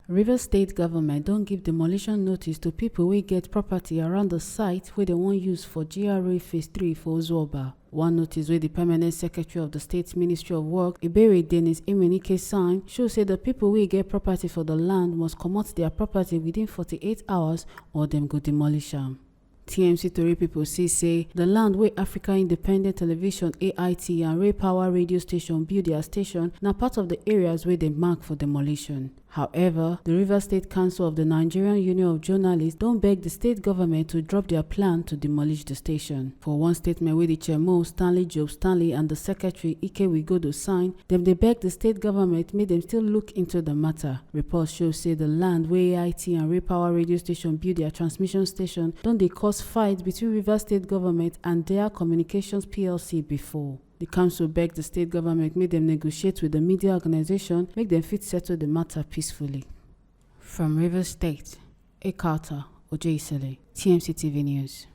Rivers State government don't give demolition notice to people wey get property around the site wey they wan use for GRA Phase 3 for Ozuoba. One notice wey the permanent secretary of the State Ministry of Work, Ebere Dennis Emenike, sign show say the people wey get property for the land must comot their property within 48 hours or dem go demolish am. TMC Tori people say the land where Africa Independent Television AIT and Ray Power radio station build their station na part of the areas where they mark for demolition. However, the Rivers State Council of the Nigerian Union of Journalists don't beg the state government to drop their plan to demolish the station. For one statement where the chairman Stanley Job Stanley and the secretary Ike Wigodo signed, they beg the state government make them still look into the matter. Reports show say the land where AIT and Ray Power radio station build their transmission station don't they cause fight between Rivers State government and their Communications PLC before. The council begged the state government make them negotiate with the media organization, make them fit settle the matter peacefully. From Rivers State, Ekata Ojeisele, TMC TV News.